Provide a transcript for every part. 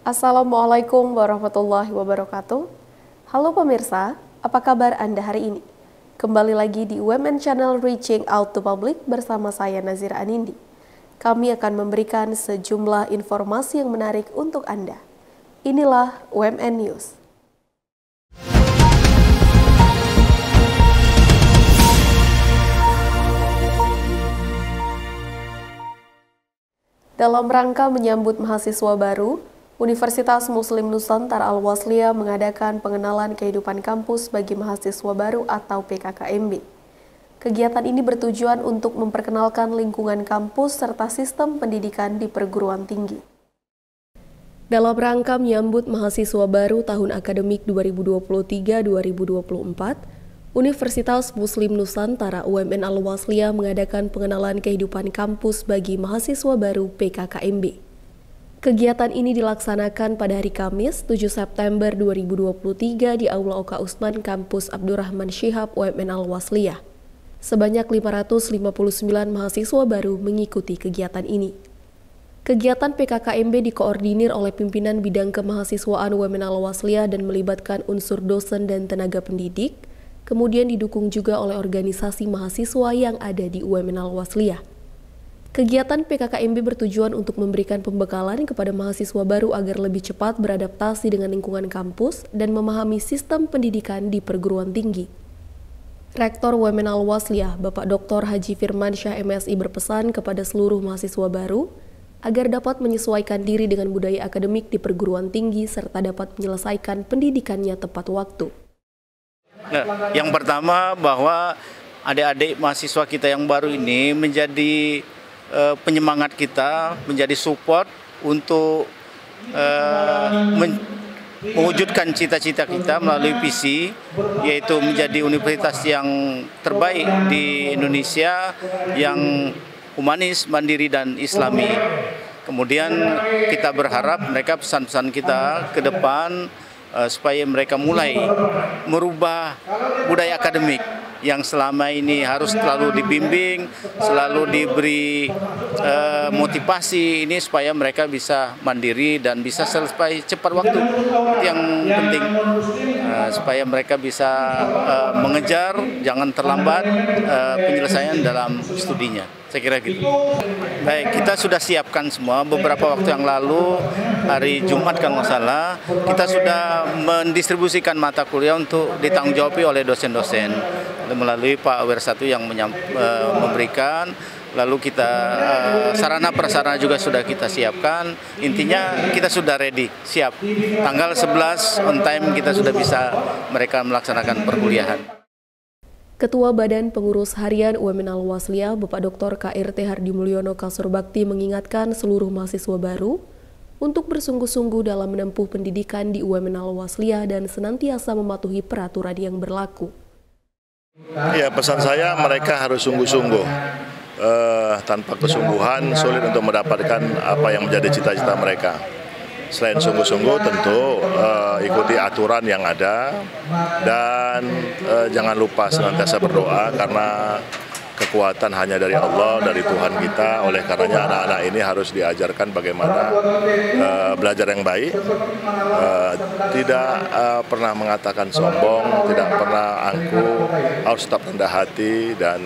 Assalamualaikum warahmatullahi wabarakatuh. Halo pemirsa, apa kabar Anda hari ini? Kembali lagi di UMN Channel Reaching Out to Public bersama saya Nazira Anindi. Kami akan memberikan sejumlah informasi yang menarik untuk Anda. Inilah UMN News. Dalam rangka menyambut mahasiswa baru, Universitas Muslim Nusantara Al-Wasliyah mengadakan pengenalan kehidupan kampus bagi mahasiswa baru atau PKKMB. Kegiatan ini bertujuan untuk memperkenalkan lingkungan kampus serta sistem pendidikan di perguruan tinggi. Dalam rangka menyambut mahasiswa baru tahun akademik 2023-2024, Universitas Muslim Nusantara UMN Al-Wasliyah mengadakan pengenalan kehidupan kampus bagi mahasiswa baru PKKMB. Kegiatan ini dilaksanakan pada hari Kamis 7 September 2023 di Aula Oka Usman Kampus Abdurrahman Syihab UMN Al-Wasliyah. Sebanyak 559 mahasiswa baru mengikuti kegiatan ini. Kegiatan PKKMB dikoordinir oleh pimpinan bidang kemahasiswaan UMN Al-Wasliyah dan melibatkan unsur dosen dan tenaga pendidik, kemudian didukung juga oleh organisasi mahasiswa yang ada di UMN Al-Wasliyah. Kegiatan PKKMB bertujuan untuk memberikan pembekalan kepada mahasiswa baru agar lebih cepat beradaptasi dengan lingkungan kampus dan memahami sistem pendidikan di perguruan tinggi. Rektor UMN Al-Wasliyah, Bapak Dr. Haji Firmansyah MSI berpesan kepada seluruh mahasiswa baru agar dapat menyesuaikan diri dengan budaya akademik di perguruan tinggi serta dapat menyelesaikan pendidikannya tepat waktu. Nah, yang pertama bahwa adik-adik mahasiswa kita yang baru ini menjadi penyemangat kita, menjadi support untuk mewujudkan cita-cita kita melalui visi, yaitu menjadi universitas yang terbaik di Indonesia, yang humanis, mandiri, dan islami. Kemudian kita berharap mereka pesan-pesan kita ke depan supaya mereka mulai merubah budaya akademik yang selama ini harus selalu dibimbing, selalu diberi motivasi ini supaya mereka bisa mandiri dan bisa selesai cepat waktu. Itu yang penting, supaya mereka bisa mengejar, jangan terlambat penyelesaian dalam studinya. Saya kira gitu. Baik, kita sudah siapkan semua. Beberapa waktu yang lalu, hari Jumat kalau nggak salah, kita sudah mendistribusikan mata kuliah untuk ditanggung-jawabi oleh dosen-dosen melalui Pak Wersatu yang memberikan. Lalu kita sarana prasarana juga sudah kita siapkan. Intinya kita sudah ready, siap. Tanggal 11 on time kita sudah bisa mereka melaksanakan perkuliahan. Ketua Badan Pengurus Harian UMN Al-Wasliyah, Bapak Dr. KRT Hardi Mulyono Kasurbakti mengingatkan seluruh mahasiswa baru untuk bersungguh-sungguh dalam menempuh pendidikan di UMN Al-Wasliyah dan senantiasa mematuhi peraturan yang berlaku. Ya, pesan saya mereka harus sungguh-sungguh. Tanpa kesungguhan sulit untuk mendapatkan apa yang menjadi cita-cita mereka. Selain sungguh-sungguh tentu ikuti aturan yang ada dan jangan lupa senantiasa berdoa karena kekuatan hanya dari Allah, dari Tuhan kita. Oleh karenanya anak-anak ini harus diajarkan bagaimana belajar yang baik, tidak pernah mengatakan sombong, tidak pernah angkuh, harus tetap rendah hati, dan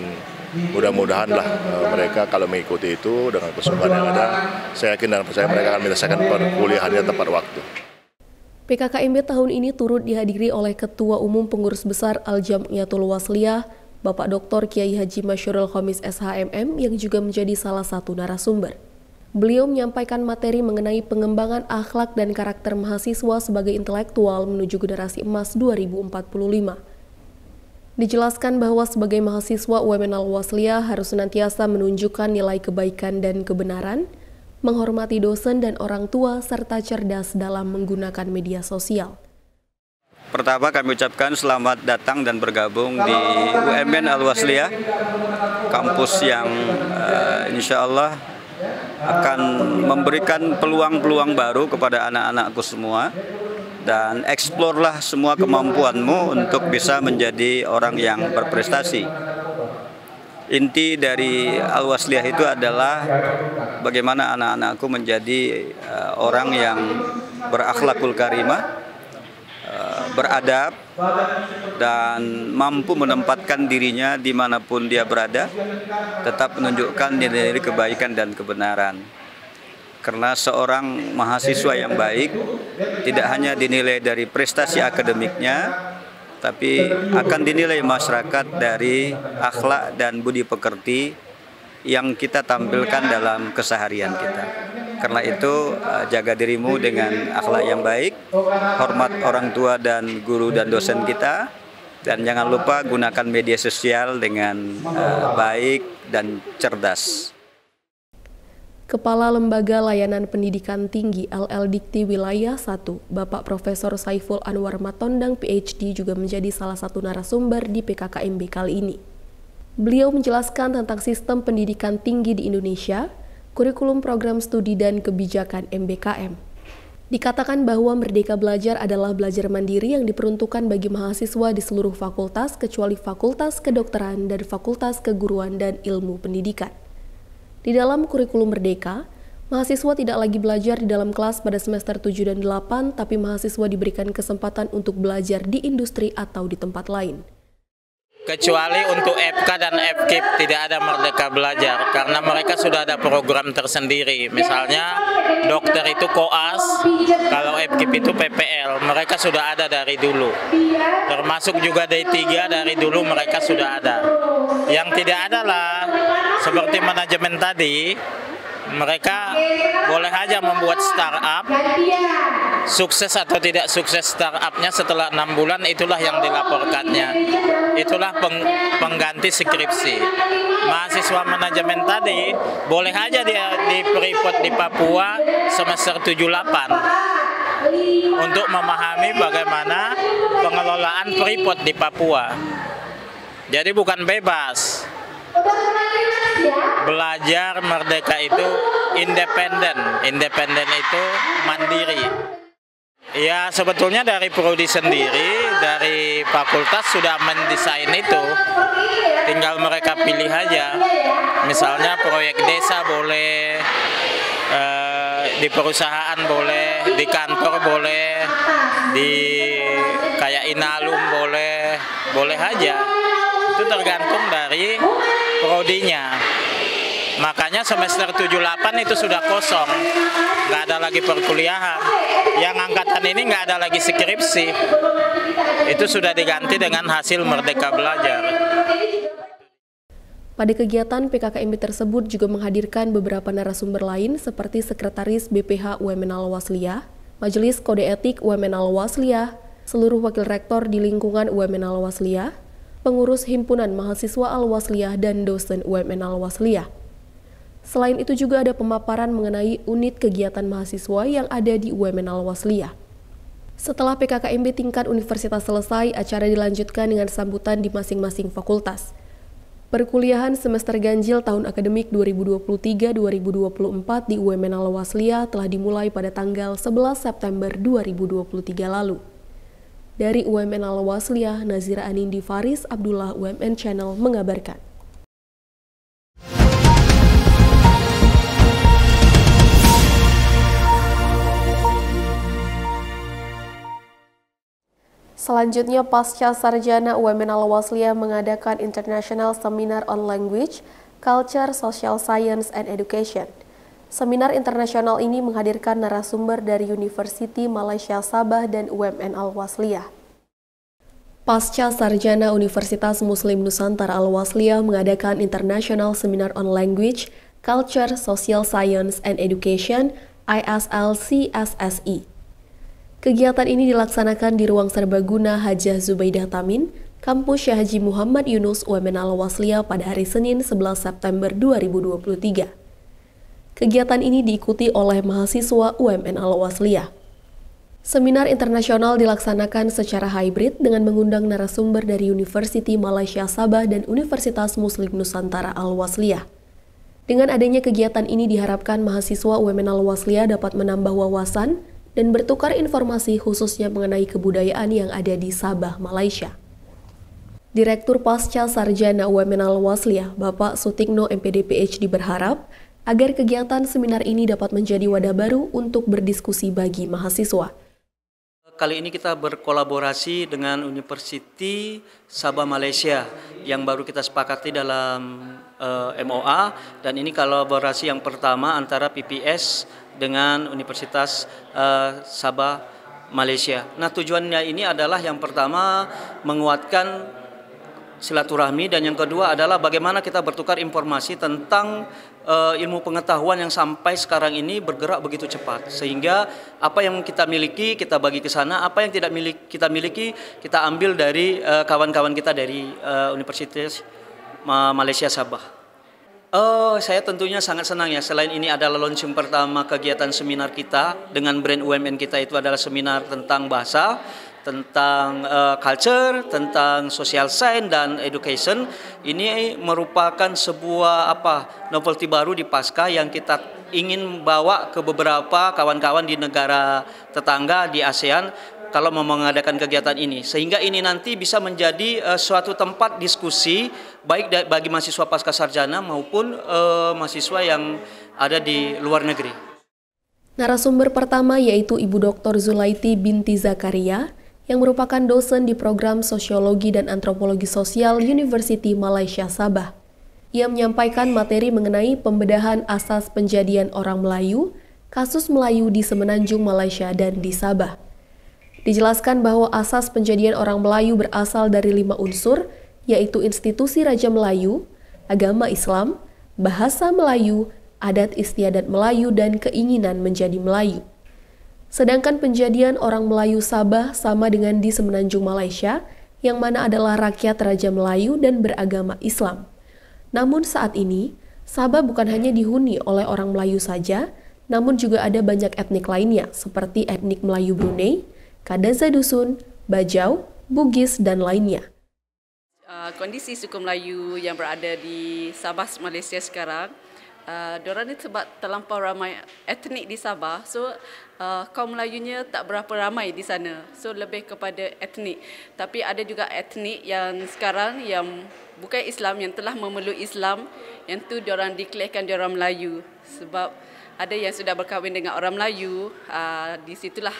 mudah-mudahanlah mereka kalau mengikuti itu dengan kesungguhan yang ada, saya yakin dan percaya mereka akan menyelesaikan perkuliahannya tepat waktu. PKKMB tahun ini turut dihadiri oleh Ketua Umum Pengurus Besar Al-Jam'iyatul Wasliyah, Bapak Dr. Kiai Haji Masyurul Khomis SHMM yang juga menjadi salah satu narasumber. Beliau menyampaikan materi mengenai pengembangan akhlak dan karakter mahasiswa sebagai intelektual menuju generasi emas 2045. Dijelaskan bahwa sebagai mahasiswa UMN Al-Wasliyah harus senantiasa menunjukkan nilai kebaikan dan kebenaran, menghormati dosen dan orang tua, serta cerdas dalam menggunakan media sosial. Pertama kami ucapkan selamat datang dan bergabung di UMN Al-Wasliyah, kampus yang insya Allah akan memberikan peluang-peluang baru kepada anak-anakku semua. Dan eksplorlah semua kemampuanmu untuk bisa menjadi orang yang berprestasi. Inti dari Al-Wasliyah itu adalah bagaimana anak-anakku menjadi orang yang berakhlakul karimah, beradab, dan mampu menempatkan dirinya dimanapun dia berada, tetap menunjukkan nilai-nilai kebaikan dan kebenaran. Karena seorang mahasiswa yang baik tidak hanya dinilai dari prestasi akademiknya, tapi akan dinilai masyarakat dari akhlak dan budi pekerti yang kita tampilkan dalam keseharian kita. Karena itu jaga dirimu dengan akhlak yang baik, hormat orang tua dan guru dan dosen kita, dan jangan lupa gunakan media sosial dengan baik dan cerdas. Kepala Lembaga Layanan Pendidikan Tinggi LL Dikti Wilayah 1, Bapak Profesor Saiful Anwar Matondang PhD juga menjadi salah satu narasumber di PKKMB kali ini. Beliau menjelaskan tentang sistem pendidikan tinggi di Indonesia, kurikulum program studi dan kebijakan MBKM. Dikatakan bahwa Merdeka Belajar adalah belajar mandiri yang diperuntukkan bagi mahasiswa di seluruh fakultas kecuali Fakultas Kedokteran dan Fakultas Keguruan dan Ilmu Pendidikan. Di dalam kurikulum Merdeka, mahasiswa tidak lagi belajar di dalam kelas pada semester 7 dan 8, tapi mahasiswa diberikan kesempatan untuk belajar di industri atau di tempat lain. Kecuali untuk FK dan FKIP tidak ada Merdeka Belajar, karena mereka sudah ada program tersendiri. Misalnya dokter itu koas, kalau FKIP itu PPL, mereka sudah ada dari dulu. Termasuk juga D3 dari dulu mereka sudah ada. Yang tidak adalah seperti manajemen tadi, mereka boleh aja membuat startup, sukses atau tidak sukses startupnya setelah 6 bulan itulah yang dilaporkannya. Itulah pengganti skripsi. Mahasiswa manajemen tadi boleh aja dia di Freeport di Papua semester 78 untuk memahami bagaimana pengelolaan Freeport di Papua. Jadi bukan bebas. Belajar merdeka itu independen itu mandiri. Ya sebetulnya dari prodi sendiri, dari fakultas sudah mendesain itu, tinggal mereka pilih aja. Misalnya proyek desa boleh, di perusahaan boleh, di kantor boleh, di kayak Inalum boleh aja. Itu tergantung dari prodinya. Makanya semester 78 itu sudah kosong, nggak ada lagi perkuliahan. Yang angkatan ini nggak ada lagi skripsi, itu sudah diganti dengan hasil Merdeka Belajar. Pada kegiatan PKKMB tersebut juga menghadirkan beberapa narasumber lain seperti Sekretaris BPH UMN Al-Wasliyah, Majelis Kode Etik UMN Al-Wasliyah, seluruh wakil rektor di lingkungan UMN Al-Wasliyah, pengurus Himpunan Mahasiswa Al-Wasliyah, dan dosen UMN Al-Wasliyah. Selain itu juga ada pemaparan mengenai unit kegiatan mahasiswa yang ada di UMN Al-Wasliyah. Setelah PKKMB tingkat universitas selesai, acara dilanjutkan dengan sambutan di masing-masing fakultas. Perkuliahan semester ganjil tahun akademik 2023-2024 di UMN Al-Wasliyah telah dimulai pada tanggal 11 September 2023 lalu. Dari UMN Al-Wasliyah, Nazira Anindi Faris Abdullah, UMN Channel, mengabarkan. Selanjutnya, Pasca Sarjana UMN Al-Wasliyah mengadakan International Seminar on Language, Culture, Social Science, and Education. Seminar internasional ini menghadirkan narasumber dari University Malaysia Sabah dan UMN Al-Wasliyah. Pasca Sarjana Universitas Muslim Nusantara Al-Wasliyah mengadakan International Seminar on Language, Culture, Social Science, and Education, ISL-CSSI. Kegiatan ini dilaksanakan di Ruang Serbaguna Hajah Zubaidah Tamin, Kampus Syekh Haji Muhammad Yunus UMN Al-Wasliyah pada hari Senin 11 September 2023. Kegiatan ini diikuti oleh mahasiswa UMN Al-Wasliyah. Seminar internasional dilaksanakan secara hybrid dengan mengundang narasumber dari University Malaysia Sabah dan Universitas Muslim Nusantara Al-Wasliyah. Dengan adanya kegiatan ini diharapkan mahasiswa UMN Al-Wasliyah dapat menambah wawasan dan bertukar informasi khususnya mengenai kebudayaan yang ada di Sabah, Malaysia. Direktur Pasca Sarjana UMN Al-Wasliyah, Bapak Sutikno MPD PhD berharap agar kegiatan seminar ini dapat menjadi wadah baru untuk berdiskusi bagi mahasiswa. Kali ini kita berkolaborasi dengan University Sabah Malaysia yang baru kita sepakati dalam MOA, dan ini kolaborasi yang pertama antara PPS dengan Universitas Sabah Malaysia. Nah, tujuannya ini adalah yang pertama menguatkan silaturahmi, dan yang kedua adalah bagaimana kita bertukar informasi tentang ilmu pengetahuan yang sampai sekarang ini bergerak begitu cepat, sehingga apa yang kita miliki kita bagi ke sana, apa yang tidak kita miliki kita ambil dari kawan-kawan kita dari Universitas Malaysia Sabah. Saya tentunya sangat senang ya, selain ini adalah launching pertama kegiatan seminar kita dengan brand UMN kita, itu adalah seminar tentang bahasa, tentang culture, tentang social science dan education. Ini merupakan sebuah novelty baru di Pasca yang kita ingin bawa ke beberapa kawan-kawan di negara tetangga di ASEAN kalau mau mengadakan kegiatan ini, sehingga ini nanti bisa menjadi suatu tempat diskusi baik bagi mahasiswa pasca sarjana maupun mahasiswa yang ada di luar negeri. Narasumber pertama yaitu Ibu Dr. Zulaiti binti Zakaria yang merupakan dosen di program Sosiologi dan Antropologi Sosial University Malaysia Sabah. Ia menyampaikan materi mengenai pembedahan asas penjadian orang Melayu, kasus Melayu di Semenanjung Malaysia dan di Sabah. Dijelaskan bahwa asas penjadian orang Melayu berasal dari 5 unsur, yaitu institusi Raja Melayu, agama Islam, bahasa Melayu, adat istiadat Melayu, dan keinginan menjadi Melayu. Sedangkan penjadian orang Melayu Sabah sama dengan di Semenanjung Malaysia, yang mana adalah rakyat Raja Melayu dan beragama Islam. Namun saat ini, Sabah bukan hanya dihuni oleh orang Melayu saja, namun juga ada banyak etnik lainnya, seperti etnik Melayu Brunei, Kadazan Dusun, Bajau, Bugis, dan lainnya. Kondisi suku Melayu yang berada di Sabah, Malaysia sekarang, diorang ni sebab terlampau ramai etnik di Sabah, so kaum Melayunya tak berapa ramai di sana, so lebih kepada etnik. Tapi ada juga etnik yang sekarang yang bukan Islam, yang telah memeluk Islam, yang tu diorang declarekan diorang Melayu, sebab ada yang sudah berkahwin dengan orang Melayu. Di situlah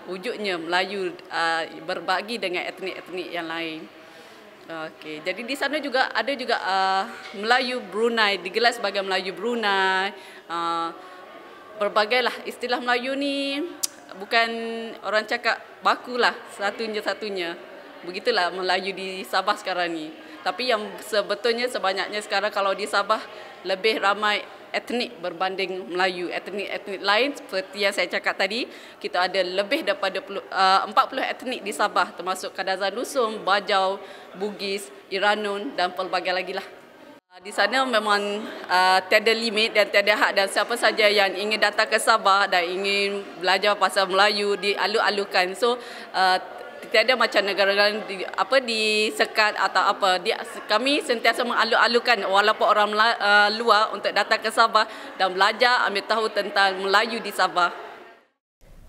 wujudnya Melayu berbagi dengan etnik-etnik yang lain. Okey, jadi di sana juga ada juga Melayu Brunei, digelar sebagai Melayu Brunei. Berbagailah istilah Melayu ni, bukan orang cakap bakulah satunya. Begitulah Melayu di Sabah sekarang ni. Tapi yang sebetulnya sebanyaknya sekarang kalau di Sabah lebih ramai etnik berbanding Melayu. Etnik lain seperti yang saya cakap tadi, kita ada lebih daripada 40 etnik di Sabah, termasuk Kadazan Dusun, Bajau, Bugis, Iranun dan pelbagai lagi lah. Di sana memang tiada limit dan tiada had, dan siapa saja yang ingin datang ke Sabah dan ingin belajar pasal Melayu dialu-alukan. So tiada macam negara-negara disekat atau apa. Kami sentiasa mengalu-alukan walaupun orang luar untuk datang ke Sabah dan belajar, ambil tahu tentang Melayu di Sabah.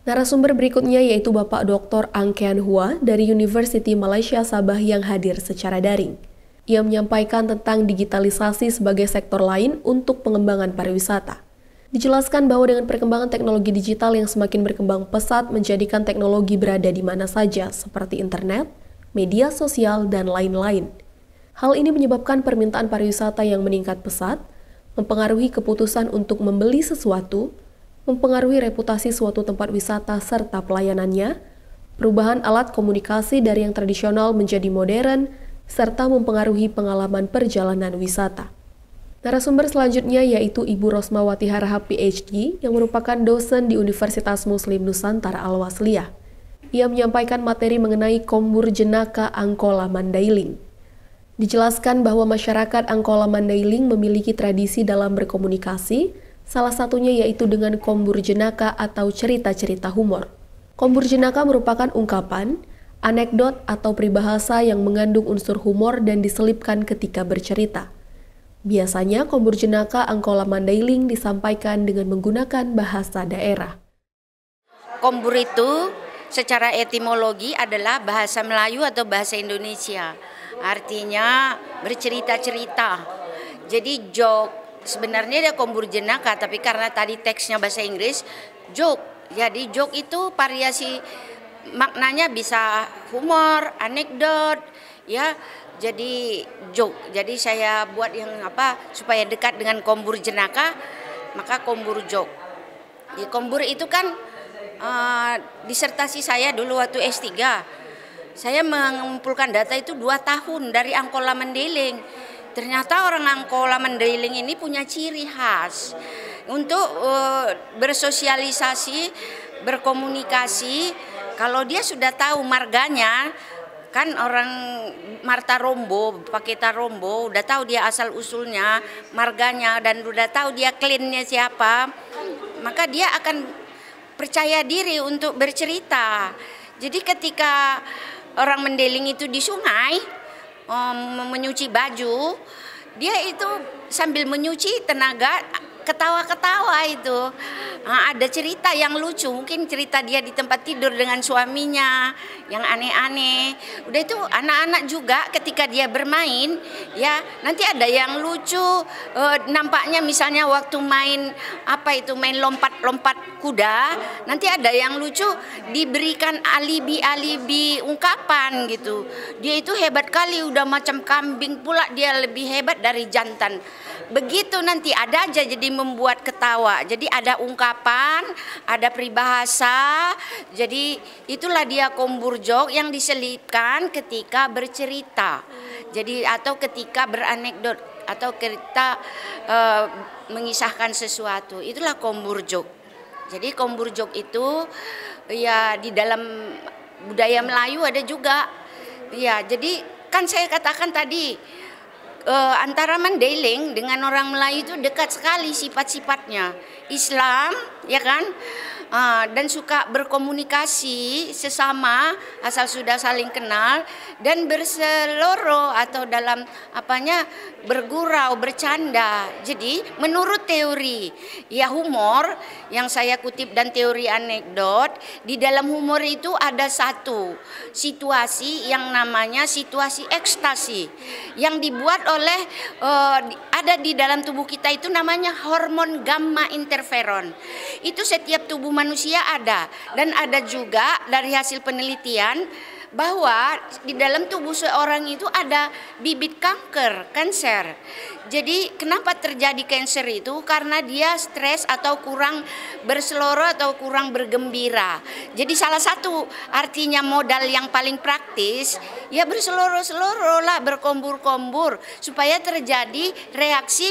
Narasumber berikutnya yaitu Bapak Dr. Angkean Hua dari University Malaysia Sabah yang hadir secara daring. Ia menyampaikan tentang digitalisasi sebagai sektor lain untuk pengembangan pariwisata. Dijelaskan bahwa dengan perkembangan teknologi digital yang semakin berkembang pesat menjadikan teknologi berada di mana saja seperti internet, media sosial, dan lain-lain. Hal ini menyebabkan permintaan pariwisata yang meningkat pesat, mempengaruhi keputusan untuk membeli sesuatu, mempengaruhi reputasi suatu tempat wisata serta pelayanannya, perubahan alat komunikasi dari yang tradisional menjadi modern, serta mempengaruhi pengalaman perjalanan wisata. Narasumber selanjutnya yaitu Ibu Rosmawati Harahap PhD yang merupakan dosen di Universitas Muslim Nusantara Al-Wasliyah. Ia menyampaikan materi mengenai Kombur Jenaka Angkola Mandailing. Dijelaskan bahwa masyarakat Angkola Mandailing memiliki tradisi dalam berkomunikasi, salah satunya yaitu dengan kombur jenaka atau cerita-cerita humor. Kombur jenaka merupakan ungkapan, anekdot atau peribahasa yang mengandung unsur humor dan diselipkan ketika bercerita. Biasanya kombur jenaka Angkola Mandailing disampaikan dengan menggunakan bahasa daerah. Kombur itu secara etimologi adalah bahasa Melayu atau bahasa Indonesia. Artinya bercerita-cerita. Jadi joke, Sebenarnya dia kombur jenaka, tapi karena tadi teksnya bahasa Inggris, joke. Jadi joke itu variasi maknanya bisa humor, anekdot, ya. Jadi joke. Jadi saya buat yang supaya dekat dengan kombur jenaka, maka kombur joke. Di kombur itu kan disertasi saya dulu waktu S3. Saya mengumpulkan data itu 2 tahun dari Angkola Mendeling. Ternyata orang Angkola Mendeling ini punya ciri khas untuk bersosialisasi, berkomunikasi. Kalau dia sudah tahu marganya, kan orang Marta Rombo, Paketa Rombo, udah tahu dia asal usulnya, marganya, dan udah tahu dia kliennya siapa, maka dia akan percaya diri untuk bercerita. Jadi ketika orang Mendeling itu di sungai menyuci baju, dia itu sambil menyuci tenaga ketawa-ketawa itu. Ada cerita yang lucu, mungkin cerita dia di tempat tidur dengan suaminya yang aneh-aneh. Udah itu anak-anak juga ketika dia bermain, ya nanti ada yang lucu. Nampaknya misalnya waktu main main lompat-lompat kuda, nanti ada yang lucu, diberikan alibi-alibi ungkapan gitu. Dia itu hebat kali, udah macam kambing pula, dia lebih hebat dari jantan. Begitu nanti ada aja jadi membuat ketawa. Jadi ada ungkapan, ada peribahasa. Jadi itulah dia kombur joke yang diselipkan ketika bercerita. Jadi atau ketika beranekdot atau kita mengisahkan sesuatu. Itulah kombur joke. Jadi kombur joke itu ya di dalam budaya Melayu ada juga. Ya, jadi kan saya katakan tadi antara Mendeling dengan orang Melayu itu dekat sekali sifat-sifatnya. Islam, ya kan, dan suka berkomunikasi sesama asal sudah saling kenal dan berseloro atau dalam bergurau, bercanda. Jadi menurut teori ya humor yang saya kutip dan teori anekdot, di dalam humor itu ada satu situasi yang namanya situasi ekstasi yang dibuat oleh ada di dalam tubuh kita, itu namanya hormon gamma interferon. Itu setiap tubuh manusia ada, dan ada juga dari hasil penelitian bahwa di dalam tubuh seorang itu ada bibit kanker. Jadi kenapa terjadi kanker itu? Karena dia stres atau kurang berseloro atau kurang bergembira. Jadi salah satu artinya modal yang paling praktis ya berseloro-seloro lah, berkombur-kombur supaya terjadi reaksi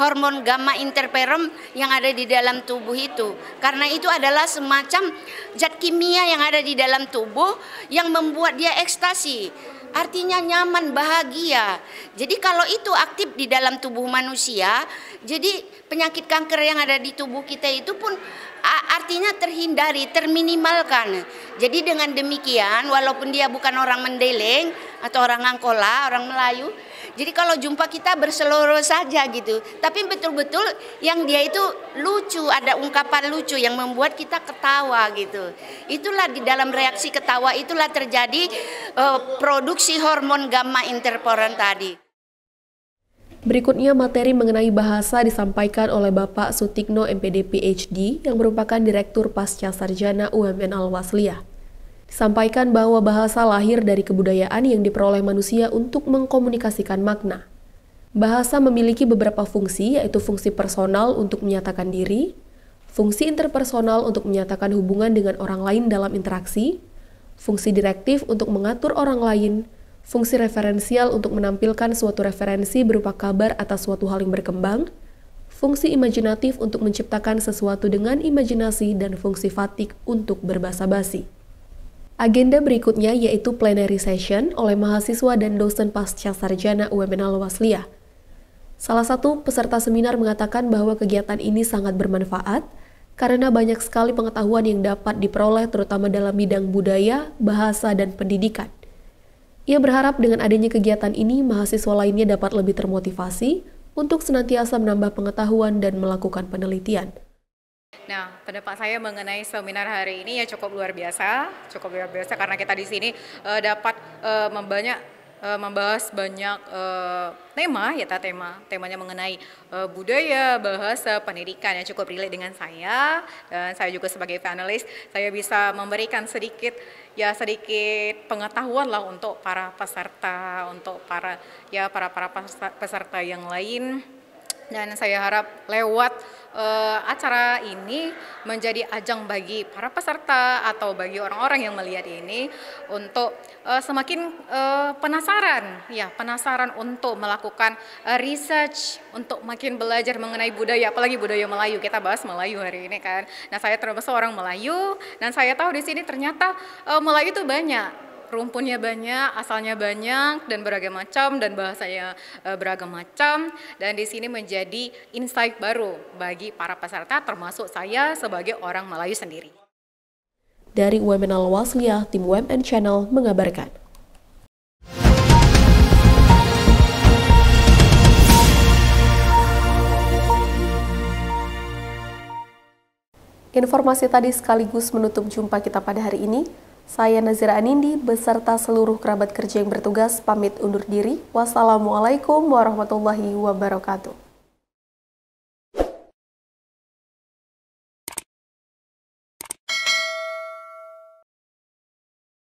hormon gamma interferon yang ada di dalam tubuh itu. Karena itu adalah semacam zat kimia yang ada di dalam tubuh yang membuat dia ekstasi. Artinya nyaman, bahagia. Jadi kalau itu aktif di dalam tubuh manusia, jadi penyakit kanker yang ada di tubuh kita itu pun artinya terhindari, terminimalkan. Jadi dengan demikian, walaupun dia bukan orang Mendeling atau orang Angkola, orang Melayu, jadi kalau jumpa kita berseloro saja gitu. Tapi betul-betul yang dia itu lucu, ada ungkapan lucu yang membuat kita ketawa gitu. Itulah di dalam reaksi ketawa itulah terjadi produksi hormon gamma interferon tadi. Berikutnya materi mengenai bahasa disampaikan oleh Bapak Sutikno MPD PhD yang merupakan Direktur Pasca Sarjana UMN Al-Wasliyah. Disampaikan bahwa bahasa lahir dari kebudayaan yang diperoleh manusia untuk mengkomunikasikan makna. Bahasa memiliki beberapa fungsi, yaitu fungsi personal untuk menyatakan diri, fungsi interpersonal untuk menyatakan hubungan dengan orang lain dalam interaksi, fungsi direktif untuk mengatur orang lain, fungsi referensial untuk menampilkan suatu referensi berupa kabar atas suatu hal yang berkembang, fungsi imajinatif untuk menciptakan sesuatu dengan imajinasi, dan fungsi fatik untuk berbasa-basi. Agenda berikutnya yaitu plenary session oleh mahasiswa dan dosen pasca sarjana UMN Al-Wasliyah. Salah satu peserta seminar mengatakan bahwa kegiatan ini sangat bermanfaat karena banyak sekali pengetahuan yang dapat diperoleh terutama dalam bidang budaya, bahasa, dan pendidikan. Ia berharap dengan adanya kegiatan ini, mahasiswa lainnya dapat lebih termotivasi untuk senantiasa menambah pengetahuan dan melakukan penelitian. Nah, pendapat saya mengenai seminar hari ini ya cukup luar biasa karena kita di sini dapat membahas banyak tema, temanya mengenai budaya, bahasa, pendidikan yang cukup relate dengan saya, dan saya juga sebagai panelis, saya bisa memberikan sedikit pengetahuan lah untuk para peserta, untuk para peserta yang lain. Dan saya harap lewat acara ini menjadi ajang bagi para peserta atau bagi orang-orang yang melihat ini untuk semakin penasaran untuk melakukan research, untuk makin belajar mengenai budaya, apalagi budaya Melayu. Kita bahas Melayu hari ini kan. Nah, saya termasuk orang Melayu dan saya tahu di sini ternyata Melayu itu banyak. Rumpunnya banyak, asalnya banyak, dan beragam macam, dan bahasanya beragam macam. Dan di sini menjadi insight baru bagi para peserta, termasuk saya sebagai orang Melayu sendiri. Dari UMN Al-Wasliyah, tim UMN Channel mengabarkan. Informasi tadi sekaligus menutup jumpa kita pada hari ini. Saya Nazira Anindi beserta seluruh kerabat kerja yang bertugas pamit undur diri. Wassalamualaikum warahmatullahi wabarakatuh.